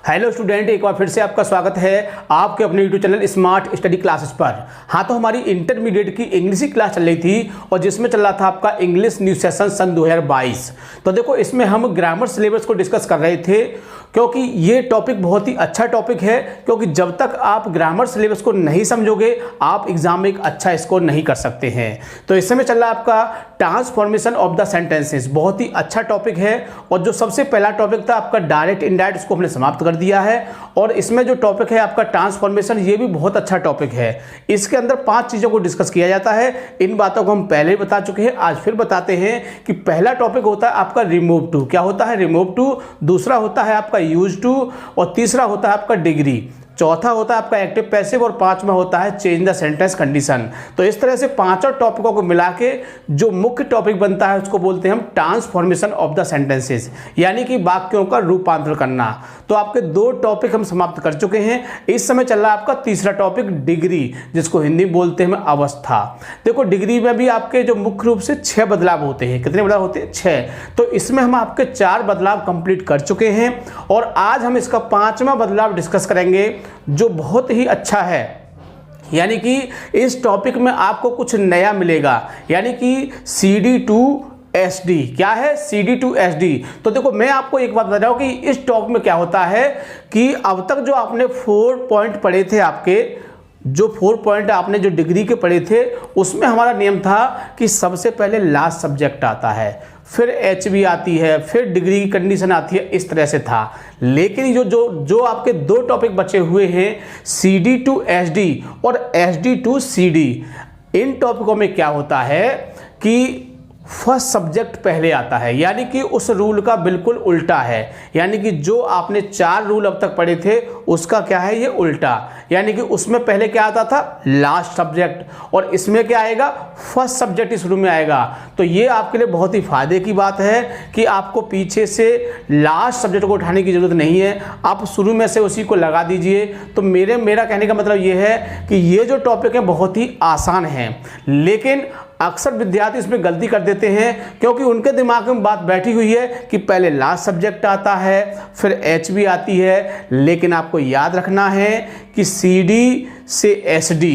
Hello student, एक बार फिर से आपका स्वागत है आपके अपने YouTube channel smart study classes पर। हाँ, तो हमारी इंटरमीडिएट की इंग्लिश की क्लास चल रही थी और जिसमें चल रहा था आपका इंग्लिश न्यू सेशन सन 2022। तो देखो, इसमें हम ग्रामर सिलेबस को डिस्कस कर रहे थे क्योंकि ये टॉपिक बहुत ही अच्छा टॉपिक है, क्योंकि जब तक आप ग्रामर सिलेबस को नहीं समझोगे आप एग्जाम में एक अच्छा स्कोर नहीं कर सकते हैं। तो इस समय चल रहा है आपका ट्रांसफॉर्मेशन ऑफ द सेंटेंसेस, बहुत ही अच्छा टॉपिक है। और जो सबसे पहला टॉपिक था आपका डायरेक्ट इनडायरेक्ट, उसको हमने समाप्त कर दिया है। और इसमें जो टॉपिक है आपका ट्रांसफॉर्मेशन, ये भी बहुत अच्छा टॉपिक है। इसके अंदर 5 चीज़ों को डिस्कस किया जाता है। इन बातों को हम पहले ही बता चुके हैं, आज फिर बताते हैं कि पहला टॉपिक होता है आपका रिमूव टू। क्या होता है रिमूव टू? दूसरा होता है आपका यूज टू, और तीसरा होता है आपका डिग्री, चौथा होता है आपका एक्टिव पैसिव, और पांचवा होता है चेंज द सेंटेंस कंडीशन। तो इस तरह से पांचों टॉपिकों को मिला के जो मुख्य टॉपिक बनता है उसको बोलते हैं हम ट्रांसफॉर्मेशन ऑफ द सेंटेंसेस, यानी कि वाक्यों का रूपांतरण करना। तो आपके 2 टॉपिक हम समाप्त कर चुके हैं। इस समय चल रहा है आपका तीसरा टॉपिक डिग्री, जिसको हिंदी में बोलते हैं अवस्था। देखो, डिग्री में भी आपके जो मुख्य रूप से 6 बदलाव होते हैं। कितने बदलाव होते हैं? 6। तो इसमें हम आपके 4 बदलाव कंप्लीट कर चुके हैं और आज हम इसका 5वां बदलाव डिस्कस करेंगे जो बहुत ही अच्छा है। यानी कि इस टॉपिक में आपको कुछ नया मिलेगा, यानी कि CD to SD। क्या है? CD to SD। तो देखो, मैं आपको एक बात बता रहा हूं कि इस टॉपिक में क्या होता है कि अब तक जो आपने 4 पॉइंट पढ़े थे, आपके जो 4 पॉइंट आपने जो डिग्री के पढ़े थे, उसमें हमारा नियम था कि सबसे पहले लास्ट सब्जेक्ट आता है, फिर HB आती है, फिर डिग्री की कंडीशन आती है। इस तरह से था। लेकिन जो आपके 2 टॉपिक बचे हुए हैं, CD to SD और SD to CD, इन टॉपिकों में क्या होता है कि फर्स्ट सब्जेक्ट पहले आता है, यानी कि उस रूल का बिल्कुल उल्टा है। यानी कि जो आपने 4 रूल अब तक पढ़े थे उसका क्या है, ये उल्टा। यानी कि उसमें पहले क्या आता था? लास्ट सब्जेक्ट, और इसमें क्या आएगा? फर्स्ट सब्जेक्ट इस रूल में आएगा। तो ये आपके लिए बहुत ही फायदे की बात है कि आपको पीछे से लास्ट सब्जेक्ट को उठाने की जरूरत नहीं है, आप शुरू में से उसी को लगा दीजिए। तो मेरा कहने का मतलब ये है कि ये जो टॉपिक है बहुत ही आसान है, लेकिन अक्सर विद्यार्थी इसमें गलती कर देते हैं क्योंकि उनके दिमाग में बात बैठी हुई है कि पहले लास्ट सब्जेक्ट आता है, फिर HB आती है। लेकिन आपको याद रखना है कि CD से SD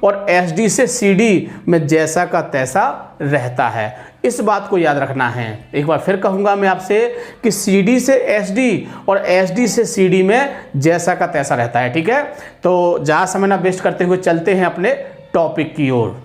और SD से CD में जैसा का तैसा रहता है। इस बात को याद रखना है। एक बार फिर कहूंगा मैं आपसे कि CD से SD और SD से CD में जैसा का तैसा रहता है। ठीक है, तो ज़्यादा समय ना वेस्ट करते हुए चलते हैं अपने टॉपिक की ओर।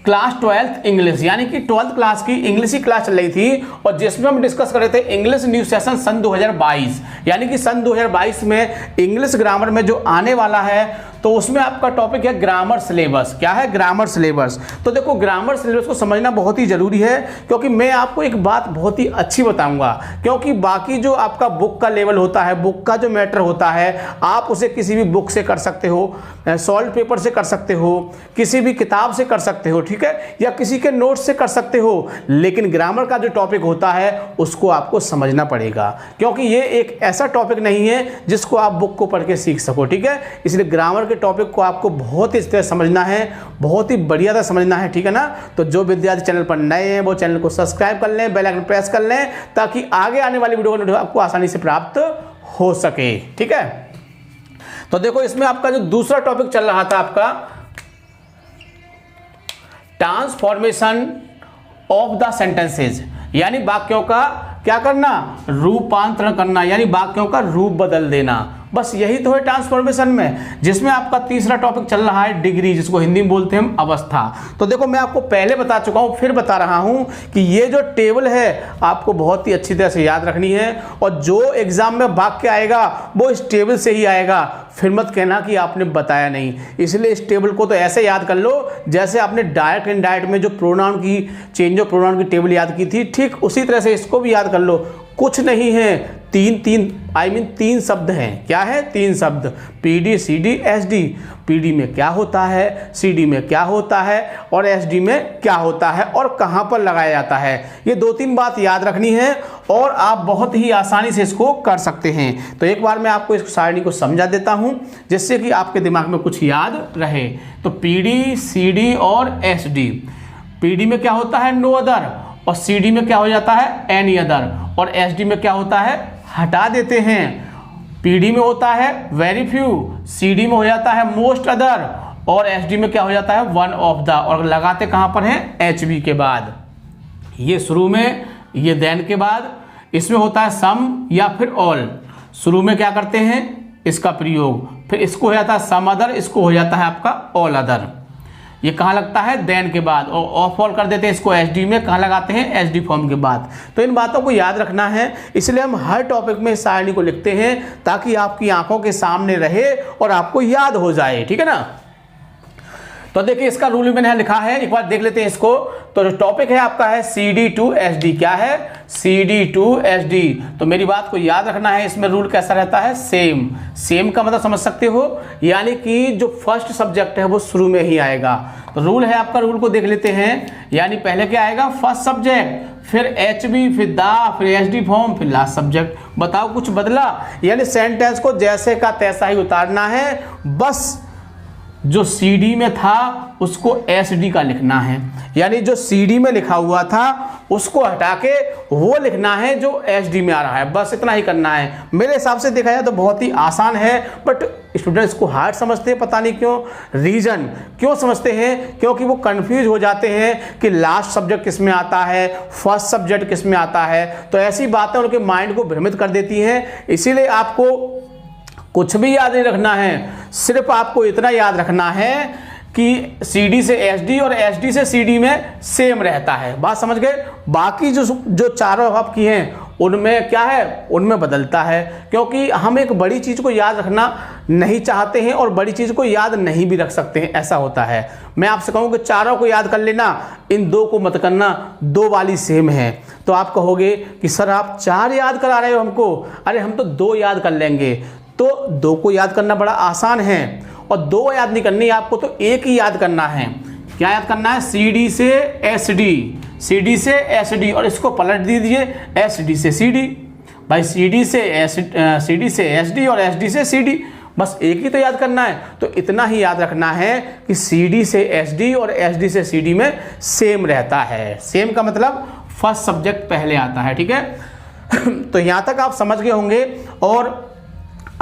क्लास 12th इंग्लिश, यानी कि 12th क्लास की इंग्लिश की क्लास चल रही थी और जिसमें हम डिस्कस कर रहे थे इंग्लिश न्यू सेशन सन 2022। यानी कि सन 2022 में इंग्लिश ग्रामर में जो आने वाला है, तो उसमें आपका टॉपिक है ग्रामर सिलेबस। क्या है? Grammar syllabus. तो देखो, ग्रामर सिलेबस को समझना बहुत ही जरूरी है, क्योंकि मैं आपको एक बात बहुत ही अच्छी बताऊंगा। क्योंकि बाकी जो आपका बुक का लेवल होता है, बुक का जो मैटर होता है, आप उसे किसी भी बुक से कर सकते हो, सॉल्व पेपर से कर सकते हो, किसी भी किताब से कर सकते हो, ठीक है, या किसी के नोट से कर सकते हो। लेकिन ग्रामर का जो टॉपिक होता है उसको आपको समझना पड़ेगा, क्योंकि ये एक ऐसा टॉपिक नहीं है जिसको आप बुक को पढ़ के सीख सको। ठीक है, इसलिए ग्रामर टॉपिक को आपको बहुत ही इस तरह समझना है, बहुत ही बढ़िया तरह समझना है। ठीक है ना? तो जो विद्यार्थी चैनल पर नए हैं वो चैनल को सब्सक्राइब कर लें, बेल आइकन प्रेस कर लें, ताकि आगे आने वाली वीडियो का नोटिफिकेशन आपको आसानी से प्राप्त हो सके। ठीक है, तो देखो, इसमें आपका जो दूसरा टॉपिक चल रहा था आपका ट्रांसफॉर्मेशन ऑफ द सेंटेंसेस, यानी वाक्यों का क्या करना? रूपांतरण करना, यानी वाक्यों का रूप बदल देना। बस यही तो है ट्रांसफॉर्मेशन में, जिसमें आपका तीसरा टॉपिक चल रहा है डिग्री, जिसको हिंदी में बोलते हैं अवस्था। तो देखो, मैं आपको पहले बता चुका हूं, फिर बता रहा हूं कि ये जो टेबल है आपको बहुत ही अच्छी तरह से याद रखनी है, और जो एग्जाम में वाक्य आएगा वो इस टेबल से ही आएगा। फिर मत कहना कि आपने बताया नहीं। इसलिए इस टेबल को तो ऐसे याद कर लो जैसे आपने डायरेक्ट इनडायरेक्ट में जो प्रोनाउन की चेंज ऑफ प्रोनाउन की टेबल याद की थी, ठीक उसी तरह से इसको भी याद कर लो। कुछ नहीं है, 3 शब्द हैं। क्या है? 3 शब्द, PD, CD, SD। PD में क्या होता है, CD में क्या होता है और SD में क्या होता है और कहाँ पर लगाया जाता है। ये 2-3 बात याद रखनी है और आप बहुत ही आसानी से इसको कर सकते हैं। तो एक बार मैं आपको इस सारणी को समझा देता हूँ जिससे कि आपके दिमाग में कुछ याद रहे। तो PD, CD और SD। PD में क्या होता है? नो अदर, और सी डी में क्या हो जाता है, एनी अदर, और एस डी में क्या होता है, हटा देते हैं। पी डी में होता है वेरी फ्यू, सी डी में हो जाता है मोस्ट अदर, और एस डी में क्या हो जाता है, वन ऑफ द, और लगाते कहाँ पर हैं, एच बी के बाद। ये शुरू में, ये देन के बाद, इसमें होता है सम या फिर ऑल। शुरू में क्या करते हैं, इसका प्रयोग, फिर इसको हो जाता है सम अदर, इसको हो जाता है आपका ऑल अदर। ये कहाँ लगता है, देन के बाद, और ऑफ ऑल कर देते हैं इसको एस डी में, कहाँ लगाते हैं, एस डी फॉर्म के बाद। तो इन बातों को याद रखना है, इसलिए हम हर टॉपिक में सारणी को लिखते हैं ताकि आपकी आंखों के सामने रहे और आपको याद हो जाए, ठीक है ना। तो देखिए इसका रूल मैंने यहाँ लिखा है, एक बार देख लेते हैं इसको। तो जो टॉपिक है आपका है C D to S D, क्या है, C D to S D. तो मेरी बात को याद रखना है, इसमें रूल कैसा रहता है, सेम। सेम का मतलब समझ सकते हो, यानी कि जो फर्स्ट सब्जेक्ट है वो शुरू में ही आएगा। तो रूल है आपका, रूल को देख लेते हैं। यानी पहले क्या आएगा, फर्स्ट सब्जेक्ट, फिर एच बी, फिर दा, फिर एस डी फॉर्म, फिर लास्ट सब्जेक्ट। बताओ कुछ बदला, यानी सेंटेंस को जैसे का तैसा ही उतारना है, बस जो सी डी में था उसको एस डी का लिखना है। यानी जो सी डी में लिखा हुआ था उसको हटा के वो लिखना है जो एस डी में आ रहा है, बस इतना ही करना है। मेरे हिसाब से देखा जाए तो बहुत ही आसान है, बट स्टूडेंट्स को हार्ड समझते हैं, पता नहीं क्यों। रीजन क्यों समझते हैं, क्योंकि वो कंफ्यूज हो जाते हैं कि लास्ट सब्जेक्ट किस में आता है, फर्स्ट सब्जेक्ट किस में आता है। तो ऐसी बातें उनके माइंड को भ्रमित कर देती हैं। इसीलिए आपको कुछ भी याद नहीं रखना है, सिर्फ आपको इतना याद रखना है कि सी डी से एस डी और एस डी से सी डी में सेम रहता है। बात समझ गए। बाकी जो चारों आपकी हैं उनमें क्या है, उनमें बदलता है, क्योंकि हम एक बड़ी चीज़ को याद रखना नहीं चाहते हैं और बड़ी चीज़ को याद नहीं भी रख सकते हैं, ऐसा होता है। मैं आपसे कहूँ कि चारों को याद कर लेना, इन दो को मत करना, दो वाली सेम है। तो आप कहोगे कि सर आप 4 याद करा रहे हो हमको, अरे हम तो 2 याद कर लेंगे। तो 2 को याद करना बड़ा आसान है, और 2 याद नहीं करनी आपको, तो एक ही याद करना है। क्या याद करना है, सी डी से एस डी, सी डी से एस डी, और इसको पलट दीजिए एस डी से सी डी। भाई सी डी से एस डी और एस डी से सी डी, बस एक ही तो याद करना है। तो इतना ही याद रखना है कि सी डी से एस डी और एस डी से सी डी में सेम रहता है। सेम का मतलब फर्स्ट सब्जेक्ट पहले आता है, ठीक है। तो यहाँ तक आप समझ गए होंगे। और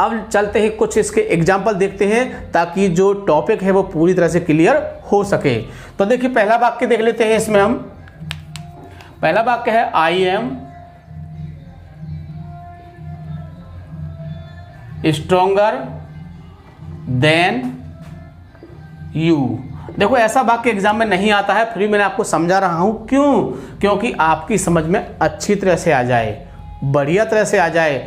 अब चलते हैं कुछ इसके एग्जाम्पल देखते हैं, ताकि जो टॉपिक है वो पूरी तरह से क्लियर हो सके। तो देखिए पहला वाक्य देख लेते हैं। इसमें हम पहला वाक्य है I am stronger then you. देखो ऐसा वाक्य एग्जाम में नहीं आता है, फिर भी मैंने आपको समझा रहा हूं। क्यों? क्योंकि आपकी समझ में अच्छी तरह से आ जाए, बढ़िया तरह से आ जाए,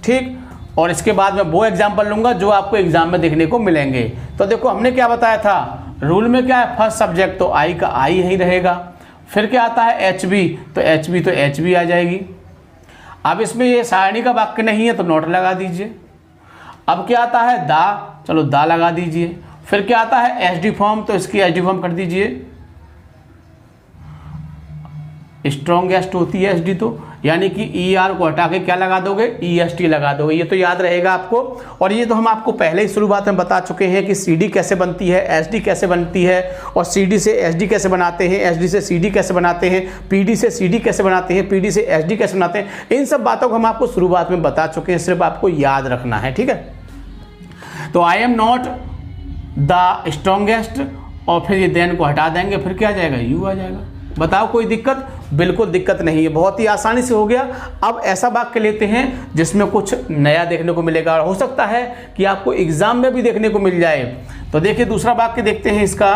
ठीक। और इसके बाद मैं वो एग्जाम्पल लूंगा जो आपको एग्जाम में देखने को मिलेंगे। तो देखो हमने क्या बताया था, रूल में क्या है, फर्स्ट सब्जेक्ट तो आई का आई ही रहेगा। फिर क्या आता है एच बी, तो एच बी तो एच बी आ जाएगी। अब इसमें ये सारणी का वाक्य नहीं है तो नोट लगा दीजिए। अब क्या आता है दा, चलो दा लगा दीजिए। फिर क्या आता है एस डी फॉर्म, तो इसकी एस डी फॉर्म कर दीजिए। स्ट्रॉन्गेस्ट होती है एस डी, तो यानी कि ई आर को हटा के क्या लगा दोगे, ई एस टी लगा दोगे। ये तो याद रहेगा आपको। और ये तो हम आपको पहले ही शुरुआत में बता चुके हैं कि सी डी कैसे बनती है, एस डी कैसे बनती है, और सी डी से एस डी कैसे बनाते हैं, एस डी से सी डी कैसे बनाते हैं, पी डी से सी डी कैसे बनाते हैं, पी डी से एस डी कैसे बनाते हैं। इन सब बातों को हम आपको शुरुआत में बता चुके हैं, सिर्फ आपको याद रखना है, ठीक है। तो I am not the strongest, और फिर ये देन को हटा देंगे, फिर क्या आ जाएगा, यू आ जाएगा। बताओ कोई दिक्कत? बिल्कुल दिक्कत नहीं है, बहुत ही आसानी से हो गया। अब ऐसा वाक्य लेते हैं जिसमें कुछ नया देखने को मिलेगा, और हो सकता है कि आपको एग्जाम में भी देखने को मिल जाए। तो देखिए दूसरा वाक्य देखते हैं इसका।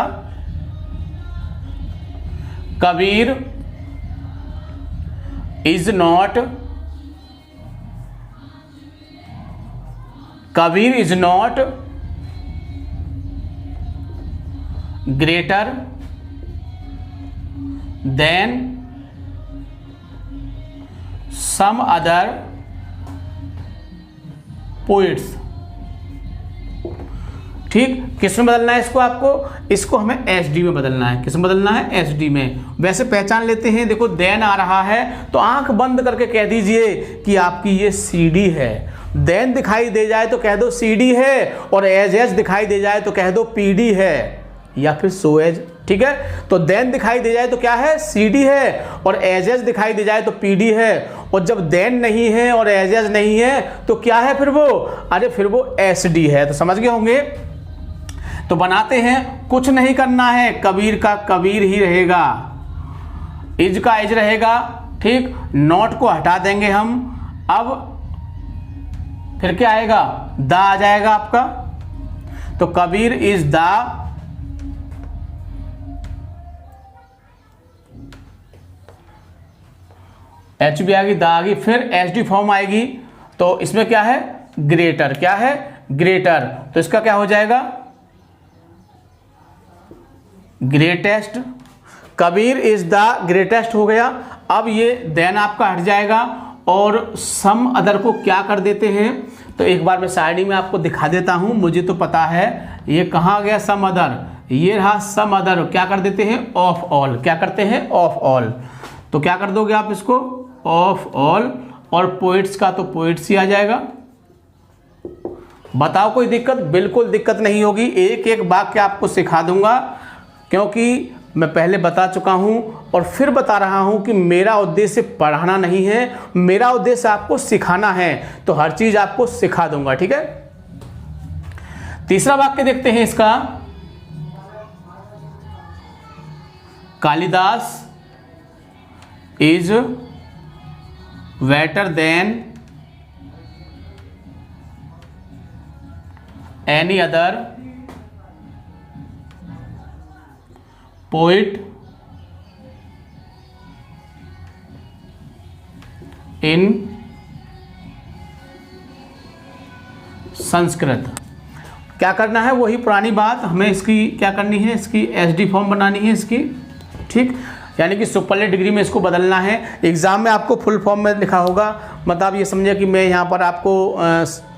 Kabir is not greater than some other poets. ठीक, किस में बदलना है इसको? आपको इसको हमें एस डी में बदलना है। किस में बदलना है? एस डी में। वैसे पहचान लेते हैं, देखो देन आ रहा है तो आंख बंद करके कह दीजिए कि आपकी ये सी डी है। देन दिखाई दे जाए तो कह दो सी डी है, और एज दिखाई दे जाए तो कह दो पी डी है, या फिर सो एज ठीक है। तो देन दिखाई दे जाए तो क्या है, CD है, और एज एज दिखाई दे जाए तो PD है। और जब देन नहीं है और एज एज नहीं है तो क्या है फिर वो, अरे फिर वो SD है। तो समझ गए होंगे। तो बनाते हैं, कुछ नहीं करना है, कबीर का कबीर ही रहेगा, इज का इज रहेगा, ठीक। नॉट को हटा देंगे हम। अब फिर क्या आएगा, दा आ जाएगा आपका। तो कबीर इज दा, एच भी आएगी, दा आएगी, फिर SD फॉर्म आएगी। तो इसमें क्या है, ग्रेटर, क्या है, ग्रेटर। तो इसका क्या हो जाएगा, greatest. Kabir is the greatest हो गया। अब ये देन आपका हट जाएगा और सम अदर को क्या कर देते हैं, तो एक बार मैं साइड में आपको दिखा देता हूं, मुझे तो पता है ये कहाँ गया सम अदर, ये रहा सम अदर। क्या कर देते हैं, ऑफ ऑल, क्या करते हैं, ऑफ ऑल। तो क्या कर दोगे आप इसको, ऑफ ऑल, और पोइट्स का तो पोइट्स ही आ जाएगा। बताओ कोई दिक्कत, बिल्कुल दिक्कत नहीं होगी। एक एक वाक्य आपको सिखा दूंगा, क्योंकि मैं पहले बता चुका हूं और फिर बता रहा हूं कि मेरा उद्देश्य पढ़ाना नहीं है, मेरा उद्देश्य आपको सिखाना है। तो हर चीज आपको सिखा दूंगा, ठीक है। तीसरा वाक्य देखते हैं इसका, Kalidas is better than any other poet in Sanskrit. क्या करना है, वही पुरानी बात, हमें इसकी क्या करनी है, इसकी SD फॉर्म बनानी है इसकी, ठीक। यानी कि सुपरलेट डिग्री में इसको बदलना है। एग्जाम में आपको फुल फॉर्म में लिखा होगा, मतलब ये समझे कि मैं यहाँ पर आपको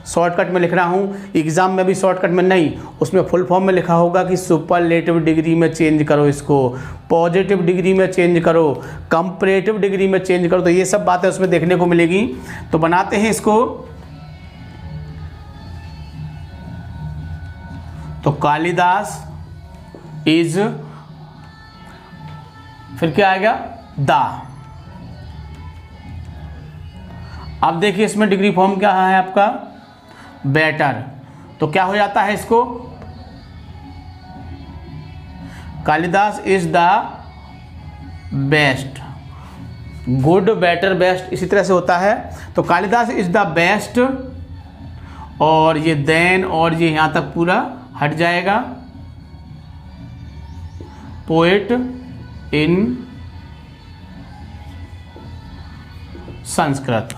शॉर्टकट में लिख रहा हूँ, एग्जाम में भी शॉर्टकट में नहीं, उसमें फुल फॉर्म में लिखा होगा कि सुपरलेटिव डिग्री में चेंज करो इसको, पॉजिटिव डिग्री में चेंज करो, कंपैरेटिव डिग्री में चेंज करो। तो ये सब बातें उसमें देखने को मिलेगी। तो बनाते हैं इसको। तो कालिदास इज, फिर क्या आएगा, दा। अब देखिए इसमें डिग्री फॉर्म क्या है आपका, बेटर। तो क्या हो जाता है इसको, Kalidas is the best, good, better, best, इसी तरह से होता है। तो कालिदास इज द बेस्ट, और ये देन और ये यहां तक पूरा हट जाएगा, पोएट इन संस्कृत।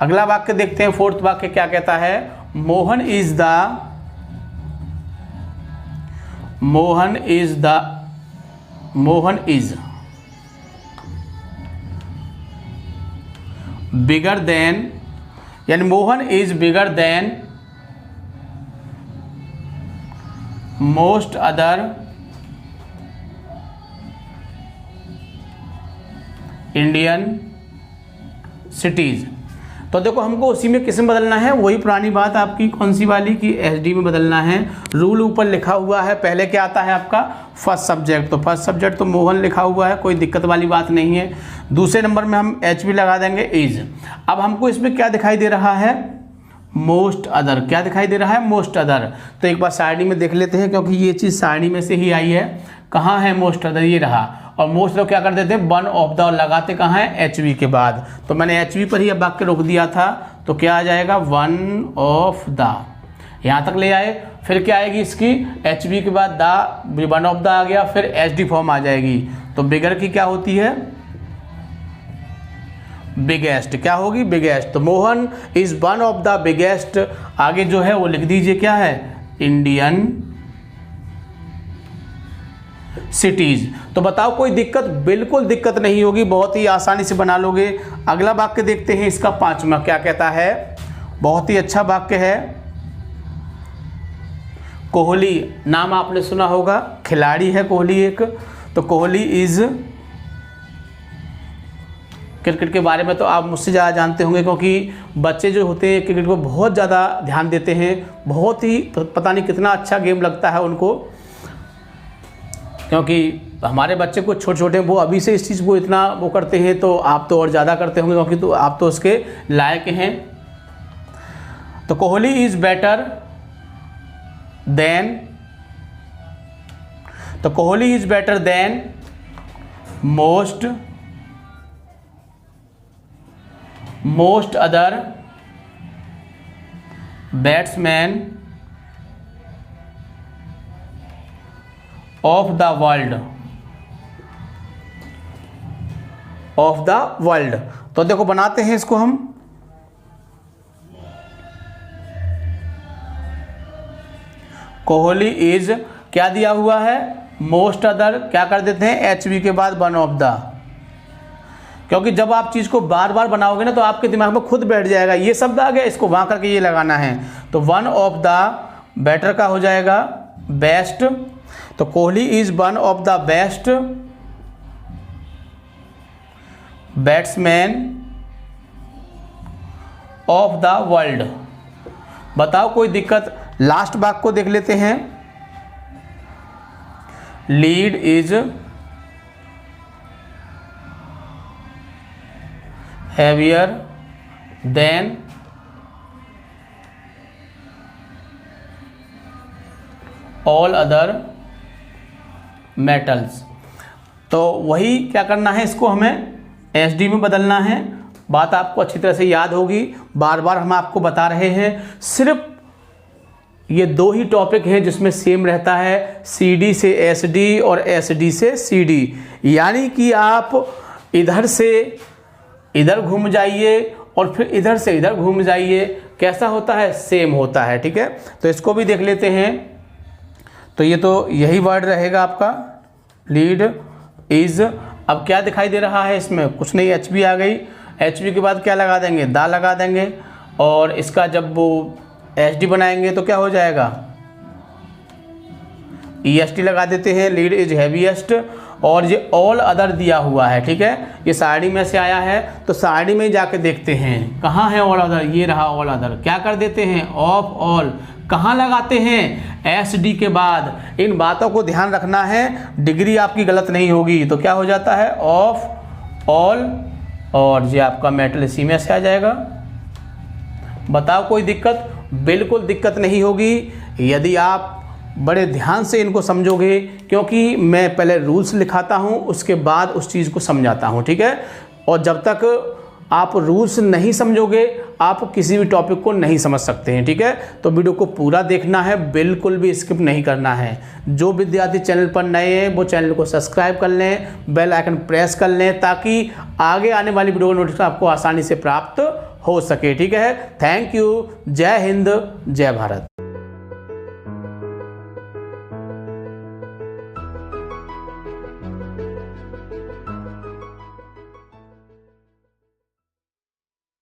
अगला वाक्य देखते हैं, फोर्थ वाक्य क्या कहता है, मोहन इज बिगर देन, यानी Mohan is bigger than most other Indian cities. तो देखो हमको उसी में किस में बदलना है, वही पुरानी बात आपकी, कौन सी वाली, की SD में बदलना है। रूल ऊपर लिखा हुआ है, पहले क्या आता है आपका, फर्स्ट सब्जेक्ट। तो फर्स्ट सब्जेक्ट तो मोहन लिखा हुआ है, कोई दिक्कत वाली बात नहीं है। दूसरे नंबर में हम H भी लगा देंगे, इज। अब हमको इसमें क्या दिखाई दे रहा है, मोस्ट अदर। क्या दिखाई दे रहा है, मोस्ट अदर। तो एक बार सारणी में देख लेते हैं, क्योंकि ये चीज़ सारणी में से ही आई है। कहाँ है मोस्ट अदर, ये रहा। और मोस्ट तो क्या कर देते हैं, वन ऑफ द, लगाते कहाँ है, HV के बाद। तो मैंने HV पर ही अब वाक्य रोक दिया था। तो क्या आ जाएगा, वन ऑफ द, यहाँ तक ले आए। फिर क्या आएगी इसकी, HV के बाद द, वन ऑफ द आ गया, फिर SD फॉर्म आ जाएगी। तो बिगर की क्या होती है, बिगेस्ट। क्या होगी, बिगेस्ट। तो Mohan is one of the biggest, आगे जो है वो लिख दीजिए, क्या है, इंडियन सिटीज। तो बताओ कोई दिक्कत, बिल्कुल दिक्कत नहीं होगी, बहुत ही आसानी से बना लोगे। अगला वाक्य देखते हैं इसका, पांचवा क्या कहता है, बहुत ही अच्छा वाक्य है। कोहली, नाम आपने सुना होगा, खिलाड़ी है कोहली एक। तो कोहली इज, क्रिकेट के बारे में तो आप मुझसे ज़्यादा जानते होंगे, क्योंकि बच्चे जो होते हैं क्रिकेट को बहुत ज़्यादा ध्यान देते हैं, बहुत ही पता नहीं कितना अच्छा गेम लगता है उनको। क्योंकि हमारे बच्चे को छोटे छोटे वो अभी से इस चीज़ को इतना वो करते हैं, तो आप तो और ज़्यादा करते होंगे क्योंकि तो आप तो उसके लायक हैं। तो कोहली इज़ बेटर देन, तो Kohli is better than most other batsman of the world. तो देखो बनाते हैं इसको हम। कोहली इज क्या दिया हुआ है, मोस्ट अदर, क्या कर देते हैं HB के बाद वन ऑफ द, क्योंकि जब आप चीज़ को बार बार बनाओगे ना तो आपके दिमाग में खुद बैठ जाएगा, ये शब्द आ गया, इसको वहाँ करके ये लगाना है। तो वन ऑफ द बेटर का हो जाएगा बेस्ट। तो Kohli is one of the best batsman of the world. बताओ कोई दिक्कत? लास्ट भाग को देख लेते हैं। Lead is heavier than all other metals। तो वही क्या करना है, इसको हमें SD में बदलना है। बात आपको अच्छी तरह से याद होगी, बार बार हम आपको बता रहे हैं। सिर्फ ये दो ही टॉपिक है जिसमें सेम रहता है, CD से SD और SD से CD। यानी कि आप इधर से इधर घूम जाइए और फिर इधर से इधर घूम जाइए, कैसा होता है, सेम होता है। ठीक है, तो इसको भी देख लेते हैं। तो ये तो यही वर्ड रहेगा आपका, लीड इज। अब क्या दिखाई दे रहा है इसमें, कुछ नहीं, HB आ गई। HB के बाद क्या लगा देंगे, दा लगा देंगे, और इसका जब वो SD बनाएंगे तो क्या हो जाएगा, EST लगा देते हैं, लीड इज हैवीएस्ट। और ये ऑल अदर दिया हुआ है, ठीक है, ये साड़ी में से आया है, तो साड़ी में जाके देखते हैं कहाँ है ऑल अदर। ये रहा ऑल अदर, क्या कर देते हैं, ऑफ ऑल। कहाँ लगाते हैं, SD के बाद। इन बातों को ध्यान रखना है, डिग्री आपकी गलत नहीं होगी। तो क्या हो जाता है, ऑफ ऑल, और ये आपका मेटल इसी में से आ जाएगा। बताओ कोई दिक्कत? बिल्कुल दिक्कत नहीं होगी यदि आप बड़े ध्यान से इनको समझोगे, क्योंकि मैं पहले रूल्स लिखाता हूँ, उसके बाद उस चीज़ को समझाता हूँ। ठीक है, और जब तक आप रूल्स नहीं समझोगे आप किसी भी टॉपिक को नहीं समझ सकते हैं। ठीक है, तो वीडियो को पूरा देखना है, बिल्कुल भी स्किप नहीं करना है। जो विद्यार्थी चैनल पर नए हैं वो चैनल को सब्सक्राइब कर लें, बेल आइकन प्रेस कर लें, ताकि आगे आने वाली वीडियो का नोटिफिकेशन आपको आसानी से प्राप्त हो सके। ठीक है, थैंक यू, जय हिंद, जय भारत।